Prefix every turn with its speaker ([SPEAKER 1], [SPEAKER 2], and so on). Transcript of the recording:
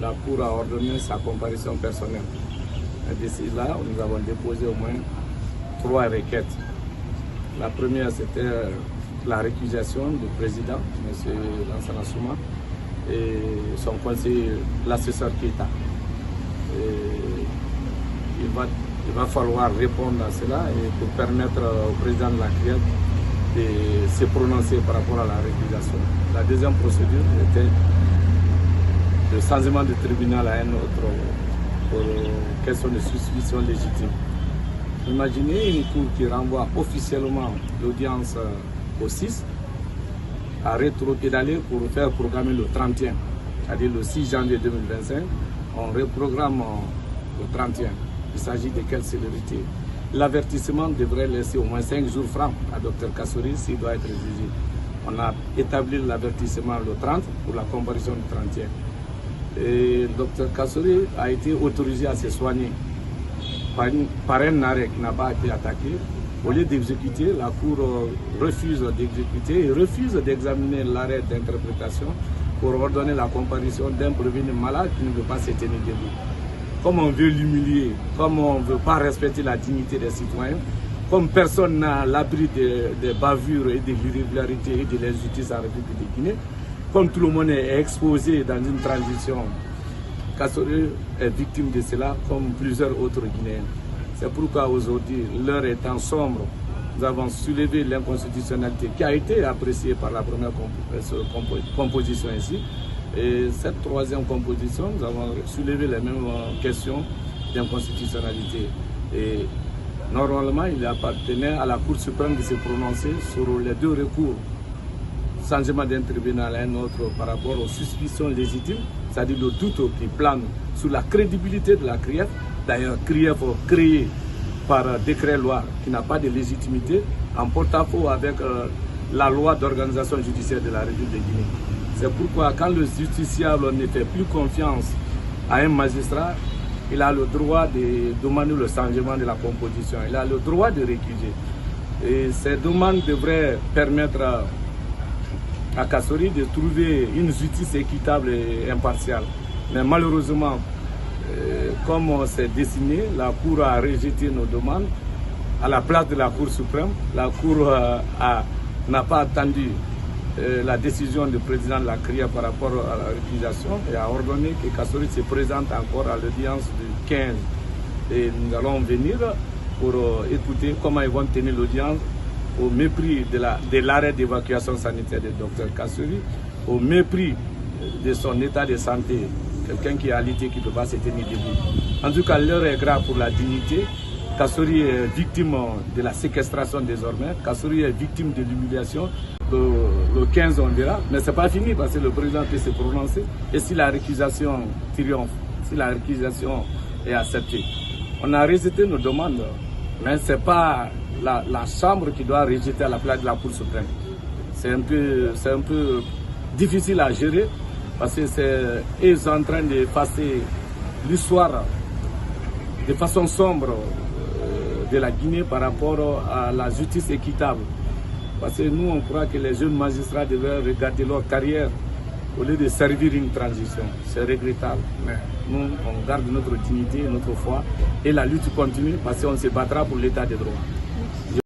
[SPEAKER 1] la Cour a ordonné sa comparution personnelle. D'ici là, nous avons déposé au moins 3 requêtes. La première, c'était la récusation du président, M. Lansana Souma, et son conseiller, l'assesseur Keita. Il va falloir répondre à cela et pour permettre au président de la CRIEF de se prononcer par rapport à la récusation. La deuxième procédure était le changement de tribunal à un autre pour question de suspicion légitime. Imaginez une cour qui renvoie officiellement l'audience au 6 à rétropédaler pour faire programmer le 31, c'est-à-dire le 6 janvier 2025, on reprogramme le 31. Il s'agit de quelle célérité? L'avertissement devrait laisser au moins 5 jours francs à Dr Kassori s'il doit être jugé. On a établi l'avertissement le 30 pour la comparution du 31. Et Dr Kassori a été autorisé à se soigner par un arrêt qui n'a pas été attaqué. Au lieu d'exécuter, la Cour refuse d'exécuter et refuse d'examiner l'arrêt d'interprétation pour ordonner la comparution d'un prévenu malade qui ne veut pas se tenir debout. Comme on veut l'humilier, comme on ne veut pas respecter la dignité des citoyens, comme personne n'a l'abri des bavures et de l'irrégularité et de l'injustice en République de Guinée, comme tout le monde est exposé dans une transition, Kassori est victime de cela comme plusieurs autres Guinéens. C'est pourquoi aujourd'hui, l'heure étant sombre, nous avons soulevé l'inconstitutionnalité qui a été appréciée par la première composition ici. Et cette troisième composition, nous avons soulevé les mêmes questions d'inconstitutionnalité. Et normalement, il appartenait à la Cour suprême de se prononcer sur les 2 recours. Changement d'un tribunal à un autre par rapport aux suspicions légitimes, c'est-à-dire le doute qui plane sur la crédibilité de la CRIEF. D'ailleurs, CRIEF créée par décret-loi qui n'a pas de légitimité, en porte-à-faux avec la loi d'organisation judiciaire de la République de Guinée. C'est pourquoi quand le justiciable ne fait plus confiance à un magistrat, il a le droit de demander le changement de la composition, il a le droit de récuser. Et ces demandes devraient permettre à Kassori de trouver une justice équitable et impartiale. Mais malheureusement, comme on s'est dessiné, la Cour a rejeté nos demandes. À la place de la Cour suprême, la Cour n'a pas attendu la décision du président de la CRIEF par rapport à la récusation et a ordonné que Kassori se présente encore à l'audience du 15. Et nous allons venir pour écouter comment ils vont tenir l'audience au mépris de l'arrêt d'évacuation sanitaire de Dr Kassori, au mépris de son état de santé, quelqu'un qui est alité, qui ne peut pas se tenir debout. En tout cas, l'heure est grave pour la dignité. Kassori est victime de la séquestration désormais. Kassori est victime de l'humiliation. Le 15, on verra. Mais ce n'est pas fini parce que le président peut se prononcer. Et si la récusation triomphe, si la récusation est acceptée, on a rejeté nos demandes. Mais ce n'est pas la Chambre qui doit rejeter à la place de la Cour suprême. C'est un peu difficile à gérer parce que ils sont en train de passer l'histoire de façon sombre de la Guinée par rapport à la justice équitable. Parce que nous, on croit que les jeunes magistrats devraient regarder leur carrière au lieu de servir une transition. C'est regrettable. Mais nous, on garde notre dignité, notre foi et la lutte continue parce qu'on se battra pour l'état de droit.